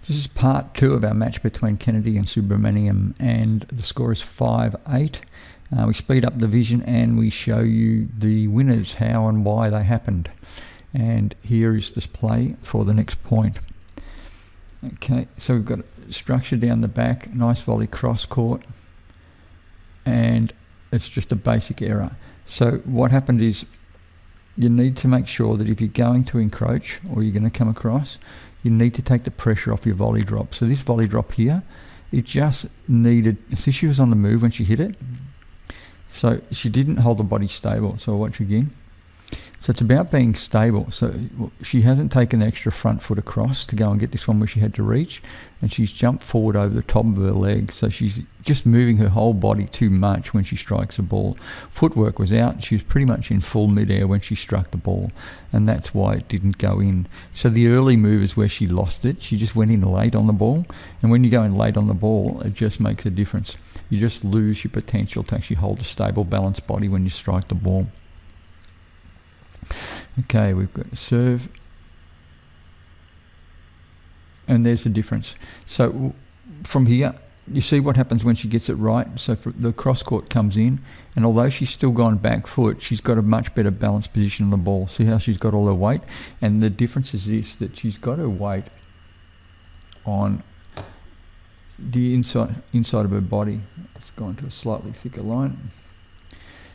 This is part 2 of our match between Kennedy and Subramaniam, and the score is 5-8. We speed up the vision and we show you the winners, how and why they happened. And here is this play for the next point. Okay, so we've got structure down the back, nice volley cross court, and it's just a basic error. So what happened is, you need to make sure that if you're going to encroach or you're going to come across, you need to take the pressure off your volley drop. So this volley drop here, it just needed, see, she was on the move when she hit it, so she didn't hold the body stable. So watch again. So it's about being stable. So she hasn't taken the extra front foot across to go and get this one where she had to reach, and she's jumped forward over the top of her leg. So she's just moving her whole body too much when she strikes the ball. Footwork was out. She was pretty much in full midair when she struck the ball, and that's why it didn't go in. So the early move is where she lost it. She just went in late on the ball, and when you go in late on the ball, it just makes a difference. You just lose your potential to actually hold a stable, balanced body when you strike the ball. Okay, we've got serve, and there's the difference. So from here, you see what happens when she gets it right. So the cross court comes in, and although she's still gone back foot, she's got a much better balanced position on the ball. See how she's got all her weight? And the difference is this, that she's got her weight on the inside of her body. Let's go into a slightly thicker line.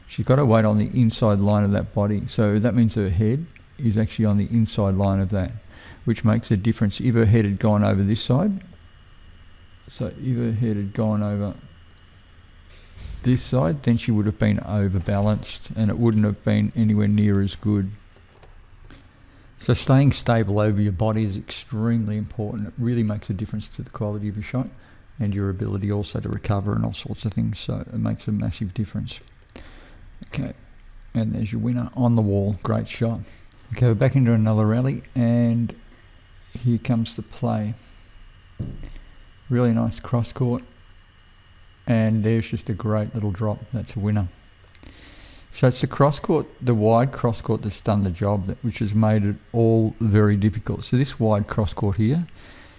She's got her weight on the inside line of that body, so that means her head is actually on the inside line of that, which makes a difference. If her head had gone over this side, so if her head had gone over this side, then she would have been overbalanced and it wouldn't have been anywhere near as good. So staying stable over your body is extremely important. It really makes a difference to the quality of your shot and your ability also to recover and all sorts of things, so it makes a massive difference. Okay, and there's your winner on the wall. Great shot. Okay, we're back into another rally, and here comes the play. Really nice cross court, and there's just a great little drop. That's a winner. So it's the cross court, the wide cross court, that's done the job, which has made it all very difficult. So this wide cross court here,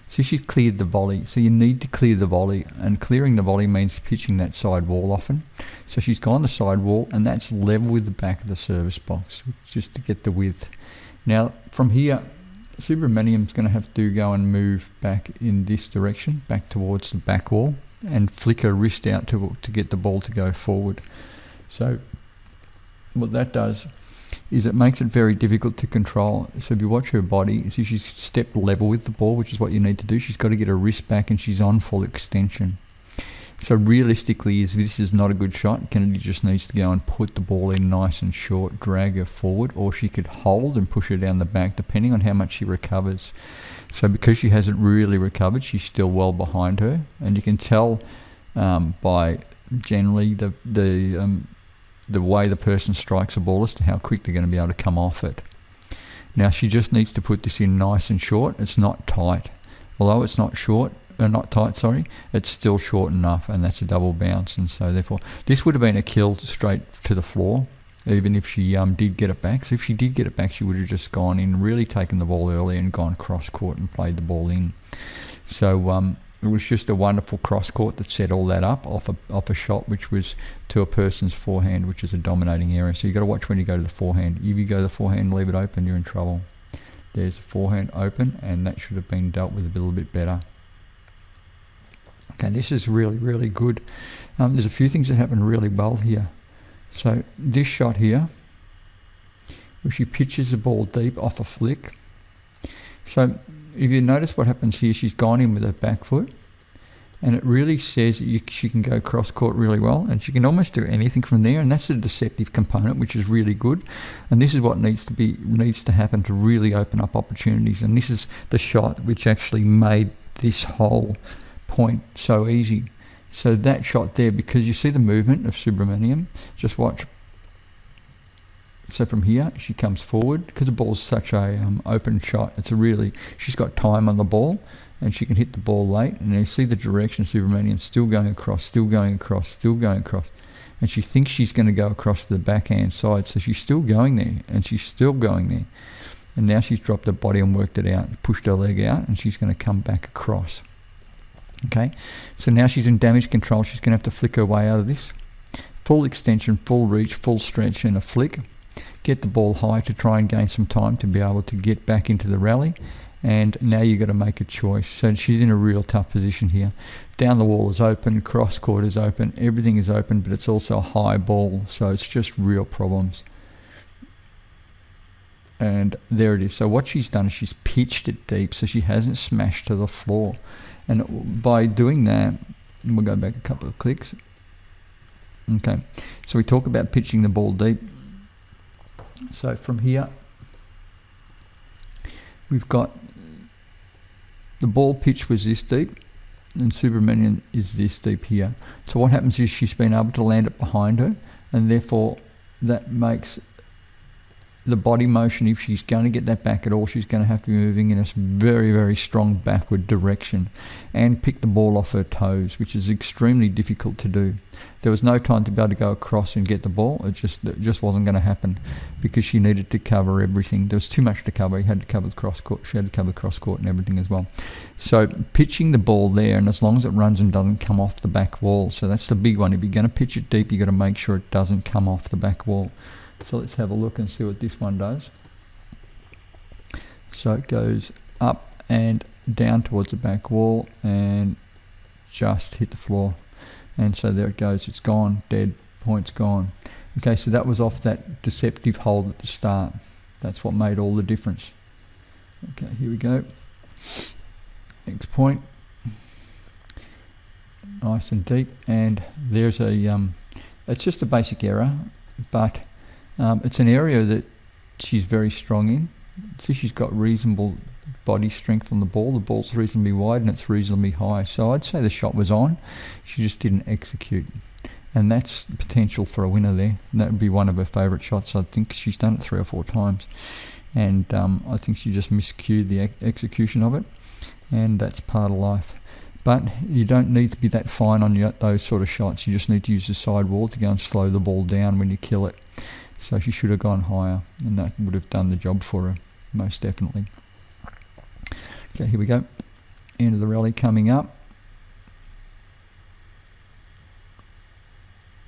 see, she's cleared the volley. So you need to clear the volley, and clearing the volley means pitching that side wall often. So she's gone the side wall, and that's level with the back of the service box, just to get the width. Now from here, Subramaniam's going to have to go and move back in this direction, back towards the back wall, and flick her wrist out to get the ball to go forward. So what that does is it makes it very difficult to control. So if you watch her body, see, she's stepped level with the ball, which is what you need to do. She's got to get her wrist back, and she's on full extension. So realistically, this is not a good shot. Kennedy just needs to go and put the ball in nice and short, drag her forward, or she could hold and push her down the back, depending on how much she recovers. So because she hasn't really recovered, she's still well behind her, and you can tell by generally the way the person strikes a ball as to how quick they're going to be able to come off it. Now she just needs to put this in nice and short. It's not tight. Although it's not tight, sorry, it's still short enough, and that's a double bounce, and so therefore this would have been a kill straight to the floor, even if she did get it back. So if she did get it back, she would have just gone in, really taken the ball early and gone cross court and played the ball in. So it was just a wonderful cross court that set all that up off a shot which was to a person's forehand, which is a dominating area. So you've got to watch when you go to the forehand. If you go to the forehand, leave it open, you're in trouble. There's the forehand open, and that should have been dealt with a little bit better. Okay, this is really, really good. There's a few things that happen really well here. So this shot here, where she pitches the ball deep off a flick. So if you notice what happens here, she's gone in with her back foot, and it really says that she can go cross court really well, and she can almost do anything from there, and that's a deceptive component, which is really good. And this is what needs to happen to really open up opportunities. And this is the shot which actually made this whole point so easy. So that shot there, because you see the movement of Subramaniam, just watch. So from here, she comes forward, because the ball's such a open shot. She's got time on the ball, and she can hit the ball late. And you see the direction of Subramaniam still going across, and she thinks she's going to go across to the backhand side. So she's still going there, and she's still going there. And now she's dropped her body and worked it out, pushed her leg out, and she's going to come back across. Okay, so now she's in damage control. She's going to have to flick her way out of this. Full extension, full reach, full stretch, and a flick. Get the ball high to try and gain some time to be able to get back into the rally. And now you've got to make a choice. So she's in a real tough position here. Down the wall is open, cross court is open, everything is open, but it's also a high ball, so it's just real problems. And there it is. So what she's done is she's pitched it deep, so she hasn't smashed to the floor. And by doing that, we'll go back a couple of clicks. Okay, so we talk about pitching the ball deep. So from here, we've got the ball pitch was this deep, and Subramanian is this deep here. So what happens is she's been able to land it behind her, and therefore that makes the body motion, if she's going to get that back at all, she's going to have to be moving in a very, very strong backward direction and pick the ball off her toes, which is extremely difficult to do. There was no time to be able to go across and get the ball. It just wasn't going to happen because she needed to cover everything. There was too much to cover. You had to cover the cross court. She had to cover the cross court and everything as well. So pitching the ball there, and as long as it runs and doesn't come off the back wall. So that's the big one. If you're going to pitch it deep, you've got to make sure it doesn't come off the back wall. So let's have a look and see what this one does. So it goes up and down towards the back wall and just hit the floor. And so there it goes. It's gone. Dead. Point's gone. Okay, so that was off that deceptive hold at the start. That's what made all the difference. Okay, here we go. Next point. Nice and deep. And there's a, it's just a basic error, but it's an area that she's very strong in. See, she's got reasonable body strength on the ball. The ball's reasonably wide and it's reasonably high. So I'd say the shot was on. She just didn't execute. And that's potential for a winner there. And that would be one of her favourite shots. I think she's done it 3 or 4 times. And I think she just miscued the execution of it. And that's part of life. But you don't need to be that fine on those sort of shots. You just need to use the side wall to go and slow the ball down when you kill it. So she should have gone higher, and that would have done the job for her, most definitely. Okay, here we go. End of the rally coming up.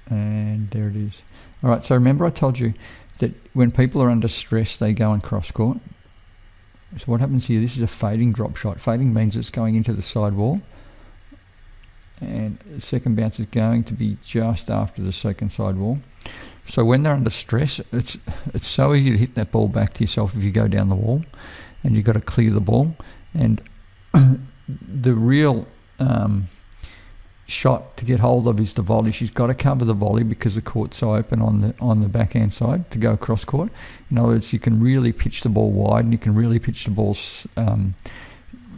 And there it is. All right, so remember I told you that when people are under stress, they go and cross court. So what happens here, this is a fading drop shot. Fading means it's going into the side wall. And the second bounce is going to be just after the second side wall. So when they're under stress, it's so easy to hit that ball back to yourself if you go down the wall, and you've got to clear the ball. And the real shot to get hold of is the volley. She's got to cover the volley because the court's so open on the backhand side to go across court. In other words, you can really pitch the ball wide, and you can really pitch the balls,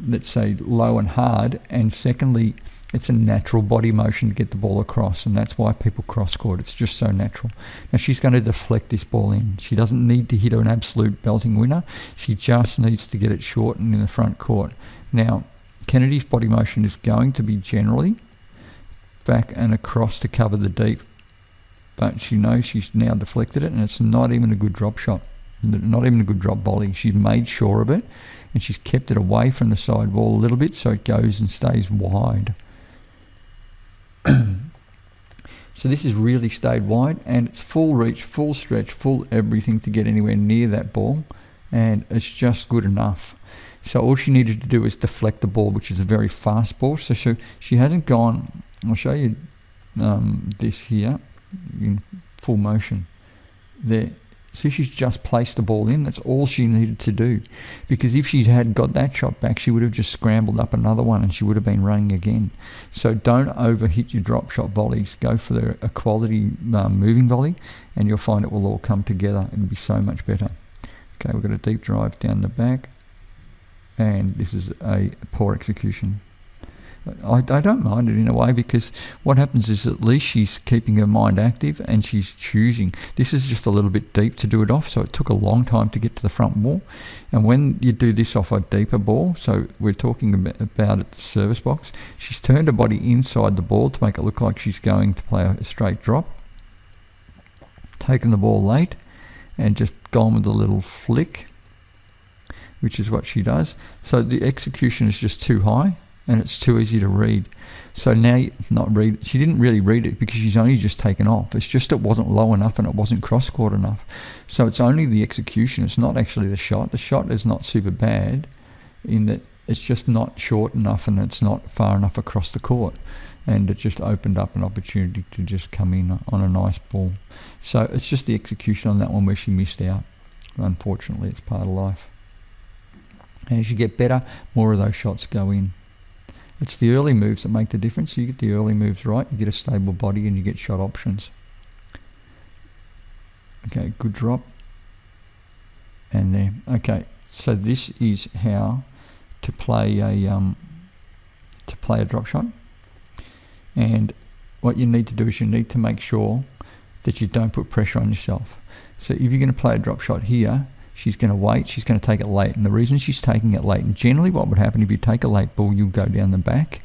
let's say, low and hard. And secondly, it's a natural body motion to get the ball across, and that's why people cross court. It's just so natural. Now she's going to deflect this ball in. She doesn't need to hit an absolute belting winner. She just needs to get it short and in the front court. Now, Kennedy's body motion is going to be generally back and across to cover the deep, but she knows she's now deflected it, and it's not even a good drop shot, not even a good drop volley. She's made sure of it, and she's kept it away from the side wall a little bit so it goes and stays wide. So this has really stayed wide, and it's full reach, full stretch, full everything to get anywhere near that ball, and it's just good enough. So all she needed to do is deflect the ball, which is a very fast ball. So she hasn't gone. I'll show you this here in full motion. There. See, she's just placed the ball in. That's all she needed to do. Because if she had got that shot back, she would have just scrambled up another one and she would have been running again. So don't overhit your drop shot volleys. Go for a quality moving volley, and you'll find it will all come together. It'll be so much better. Okay, we've got a deep drive down the back. And this is a poor execution. I don't mind it in a way, because what happens is at least she's keeping her mind active and she's choosing. This is just a little bit deep to do it off, so it took a long time to get to the front wall. And when you do this off a deeper ball, so we're talking about at the service box, she's turned her body inside the ball to make it look like she's going to play a straight drop, taken the ball late and just gone with a little flick which is what she does. So the execution is just too high, and it's too easy to read. So now, not read, she didn't really read it because she's only just taken off. It's just it wasn't low enough and it wasn't cross-court enough. So it's only the execution, it's not actually the shot. The shot is not super bad in that it's just not short enough and it's not far enough across the court. And it just opened up an opportunity to just come in on a nice ball. So it's just the execution on that one where she missed out. Unfortunately, it's part of life. And as you get better, more of those shots go in. It's the early moves that make the difference. You get the early moves right, you get a stable body, and you get shot options. Okay, good drop. And there. Okay, so this is how to play a drop shot. And what you need to do is you need to make sure that you don't put pressure on yourself. So if you're going to play a drop shot here, she's going to wait, she's going to take it late. And the reason she's taking it late, and generally what would happen if you take a late ball, you'll go down the back.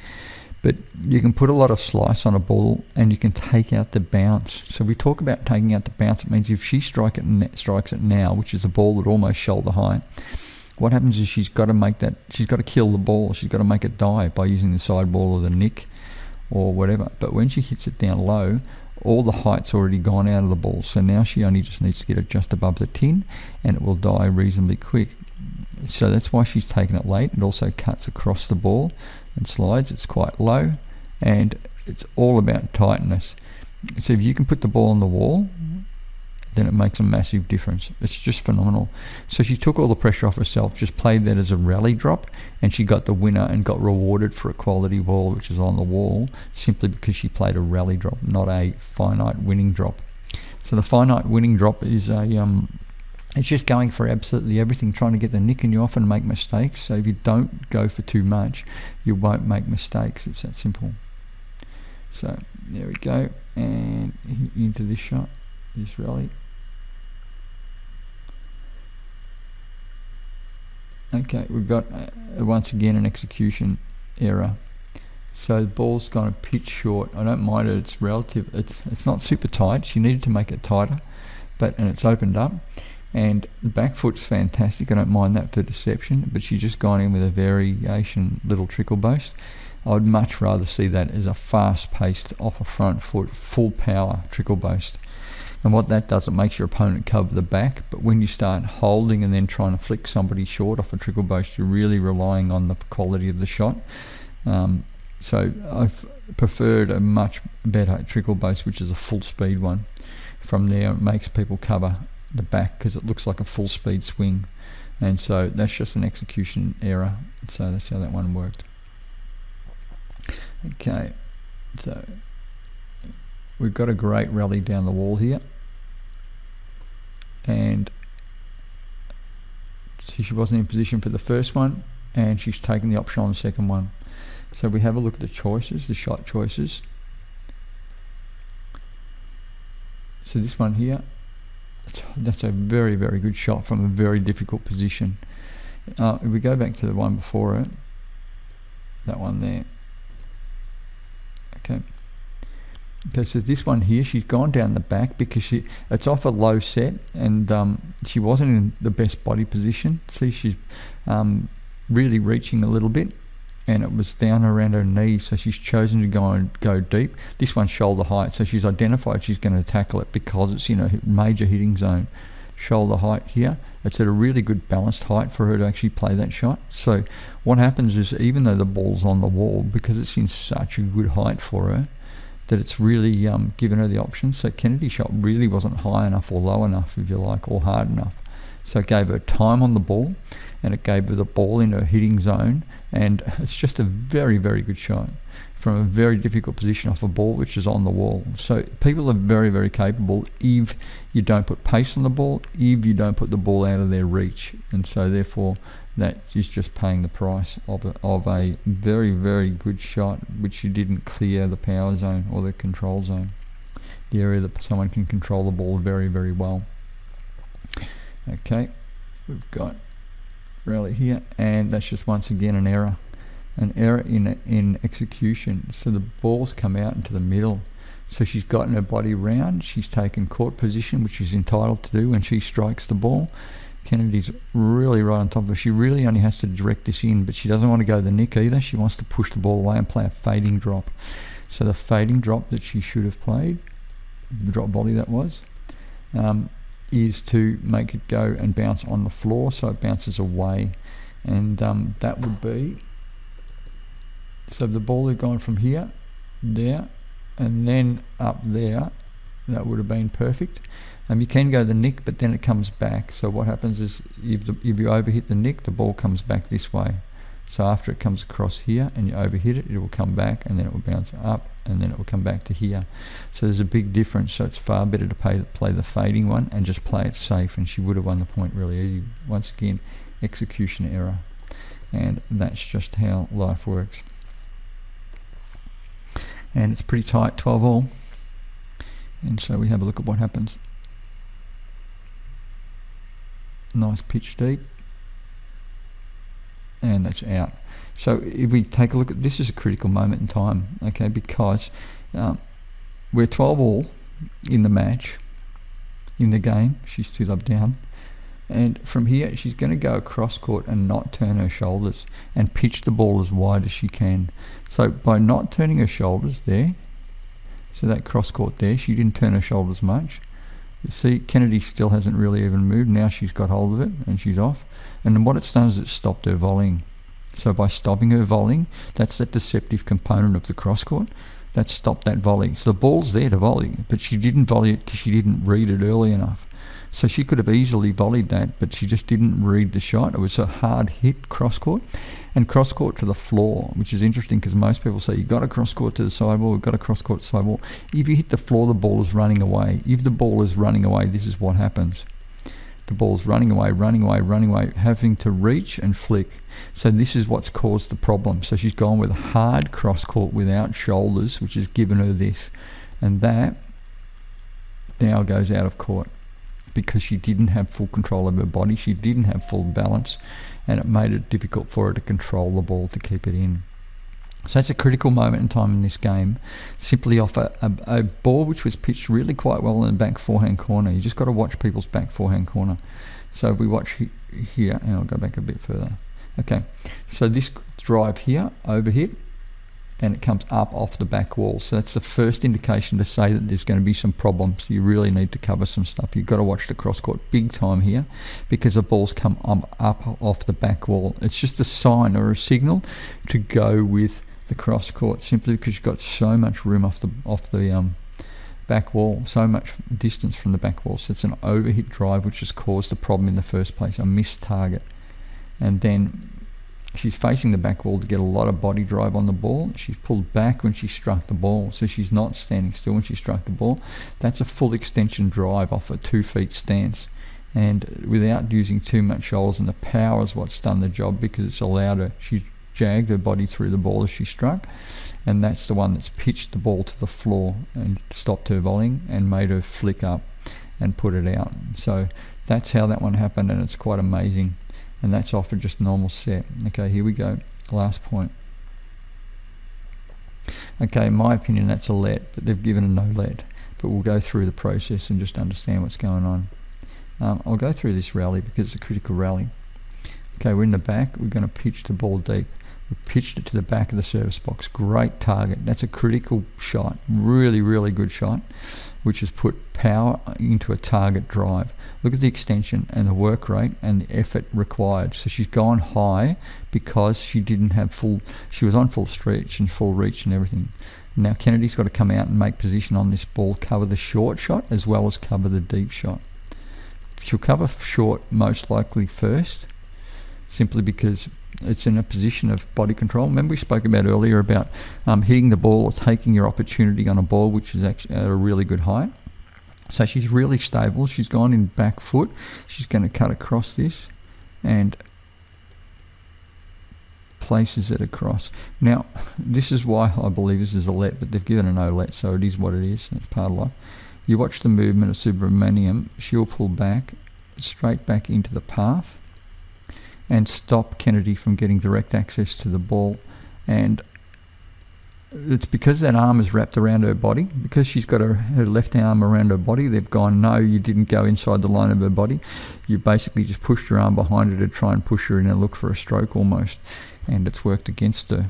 But you can put a lot of slice on a ball and you can take out the bounce. So we talk about taking out the bounce. It means if she strikes it now, which is a ball at almost shoulder height, what happens is she's got to kill the ball. She's got to make it die by using the side ball or the nick or whatever. But when she hits it down low, all the height's already gone out of the ball. So now she only just needs to get it just above the tin and it will die reasonably quick. So that's why she's taken it late. It also cuts across the ball and slides. It's quite low and it's all about tightness. So if you can put the ball on the wall, then it makes a massive difference. It's just phenomenal. So she took all the pressure off herself, just played that as a rally drop, and she got the winner and got rewarded for a quality ball, which is on the wall, simply because she played a rally drop, not a finite winning drop. So the finite winning drop is it's just going for absolutely everything, trying to get the nick, and you often make mistakes. So if you don't go for too much, you won't make mistakes. It's that simple. So there we go, and into this shot, this rally. Okay, we've got once again an execution error. So the ball's gone a pitch short. I don't mind it, it's relative. It's not super tight. She needed to make it tighter, and it's opened up. And the back foot's fantastic. I don't mind that for deception, but she's just gone in with a variation little trickle boast. I would much rather see that as a fast-paced off a front foot, full power trickle boast. And what that does, it makes your opponent cover the back. But when you start holding and then trying to flick somebody short off a trickle boast, you're really relying on the quality of the shot. So I've preferred a much better trickle boast, which is a full speed one. From there, it makes people cover the back because it looks like a full speed swing. And so that's just an execution error. So that's how that one worked. Okay, so we've got a great rally down the wall here. And see, she wasn't in position for the first one, and she's taken the option on the second one. So we have a look at the choices, the shot choices. So this one here, that's a very, very good shot from a very difficult position. If we go back to the one before it, that one there. Okay, so this one here, she's gone down the back because it's off a low set, and she wasn't in the best body position. See, she's really reaching a little bit, and it was down around her knee, so she's chosen to go deep. This one's shoulder height, so she's identified she's going to tackle it because it's in a major hitting zone. Shoulder height here, it's at a really good balanced height for her to actually play that shot. So what happens is, even though the ball's on the wall, because it's in such a good height for her, that it's really given her the option. So Kennedy's shot really wasn't high enough or low enough, if you like, or hard enough. So it gave her time on the ball, and it gave her the ball in her hitting zone, and it's just a very, very good shot from a very difficult position off a ball which is on the wall. So people are very, very capable if you don't put pace on the ball, if you don't put the ball out of their reach. And so therefore that is just paying the price of a very, very good shot which you didn't clear the power zone or the control zone, the area that someone can control the ball very, very well. Okay, we've got rally here, and that's just once again an error in execution. So the ball's come out into the middle, so she's gotten her body round, she's taken court position, which she's entitled to do when she strikes the ball, Kennedy's really right on top of her. She really only has to direct this in, but she doesn't want to go the nick either. She wants to push the ball away and play a fading drop. So the fading drop that she should have played, the drop volley that was, is to make it go and bounce on the floor, so it bounces away. And that would be, so the ball had gone from here, there, and then up there. That would have been perfect. You can go the nick, but then it comes back. So what happens is if you overhit the nick, the ball comes back this way. So after it comes across here and you overhit it, it will come back, and then it will bounce up, and then it will come back to here. So there's a big difference. So it's far better to play the fading one and just play it safe, and she would have won the point really easy. Once again, execution error. And that's just how life works. And it's pretty tight, 12 all. And so we have a look at what happens. Nice pitch deep. And that's out. So if we take a look at this, is a critical moment in time, okay, because we're 12 all in the match, in the game. She's 2-love down. And from here, she's going to go across court and not turn her shoulders and pitch the ball as wide as she can. So by not turning her shoulders there, so that cross court there, she didn't turn her shoulders much. You see, Kennedy still hasn't really even moved. Now she's got hold of it and she's off. And what it's done is it's stopped her volleying. So by stopping her volleying, that's that deceptive component of the cross court. That stopped that volley. So the ball's there to volley, but she didn't volley it because she didn't read it early enough. So she could have easily volleyed that, but she just didn't read the shot. It was a hard hit cross court, and cross court to the floor, which is interesting because most people say you've got to cross court to the sidewall, you've got to cross court to the sidewall. If you hit the floor, the ball is running away. If the ball is running away, this is what happens. The ball's running away, having to reach and flick. So this is what's caused the problem. So she's gone with a hard cross court without shoulders, which has given her this. And that now goes out of court because she didn't have full control of her body. She didn't have full balance, and it made it difficult for her to control the ball to keep it in. So that's a critical moment in time in this game, simply off a ball which was pitched really quite well in the back forehand corner. You just got to watch people's back forehand corner. So if we watch here, and I'll go back a bit further. Okay, so this drive here, overhit, and it comes up off the back wall. So that's the first indication to say that there's going to be some problems. You really need to cover some stuff. You've got to watch the cross court big time here because the ball's come up off the back wall. It's just a sign or a signal to go with the cross court, simply because you've got so much room off the back wall, so much distance from the back wall. So it's an overhit drive which has caused the problem in the first place, a missed target. And then she's facing the back wall to get a lot of body drive on the ball. She's pulled back when she struck the ball, so she's not standing still when she struck the ball. That's a full extension drive off a 2 feet stance, and without using too much shoulders, and the power is what's done the job because it's allowed her, she jagged her body through the ball as she struck, and that's the one that's pitched the ball to the floor and stopped her volleying and made her flick up and put it out. So that's how that one happened, and it's quite amazing. And that's off of just normal set. Okay, here we go. Last point. Okay, in my opinion, that's a let, but they've given a no let. But we'll go through the process and just understand what's going on. I'll go through this rally because it's a critical rally. Okay, we're in the back. We're going to pitch the ball deep. We pitched it to the back of the service box. Great target. That's a critical shot. Really, really good shot, which has put power into a target drive. Look at the extension and the work rate and the effort required. So she's gone high because she didn't have she was on full stretch and full reach and everything. Now Kennedy's got to come out and make position on this ball, cover the short shot as well as cover the deep shot. She'll cover short most likely first, simply because it's in a position of body control. Remember we spoke about earlier about hitting the ball or taking your opportunity on a ball which is actually at a really good height. So she's really stable. She's gone in back foot. She's going to cut across this and places it across. Now, this is why I believe this is a let, but they've given a no let, so it is what it is. It's part of life. You watch the movement of Subramaniam. She'll pull back, straight back into the path, and stop Kennedy from getting direct access to the ball. And it's because that arm is wrapped around her body, because she's got her left arm around her body. They've gone, no, you didn't go inside the line of her body. You basically just pushed your arm behind her to try and push her in and look for a stroke almost, and it's worked against her.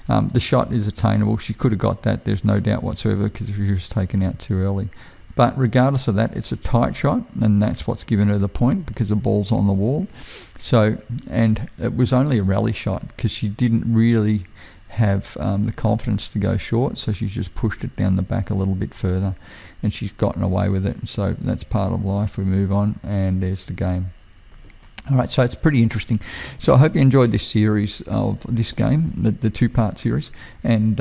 The shot is attainable. She could have got that, there's no doubt whatsoever, because she was taken out too early. But regardless of that, it's a tight shot, and that's what's given her the point, because the ball's on the wall. So, and it was only a rally shot, because she didn't really have the confidence to go short, so she's just pushed it down the back a little bit further, and she's gotten away with it. So that's part of life. We move on, and there's the game. All right, so it's pretty interesting. So I hope you enjoyed this series of this game, the two-part series, and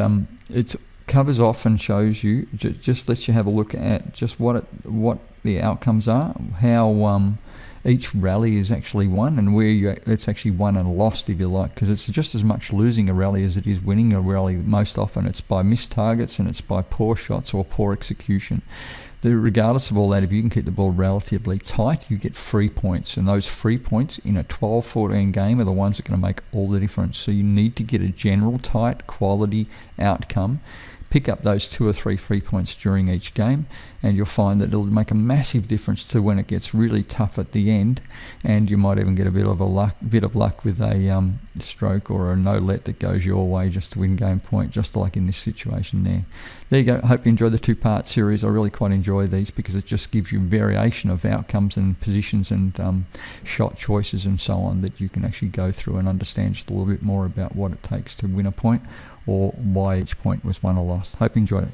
it covers off and shows you, just lets you have a look at just what the outcomes are, how each rally is actually won, and where it's actually won and lost, if you like, because it's just as much losing a rally as it is winning a rally. Most often it's by missed targets, and it's by poor shots or poor execution. Regardless of all that, if you can keep the ball relatively tight, you get free points, and those free points in a 12-14 game are the ones that are going to make all the difference. So you need to get a general tight quality outcome, pick up those 2 or 3 free points during each game, and you'll find that it'll make a massive difference to when it gets really tough at the end, and you might even get a bit of luck with a stroke or a no-let that goes your way just to win game point, just like in this situation there. There you go. I hope you enjoy the two-part series. I really quite enjoy these because it just gives you variation of outcomes and positions and shot choices and so on that you can actually go through and understand just a little bit more about what it takes to win a point, or why each point was won or lost. Hope you enjoyed it.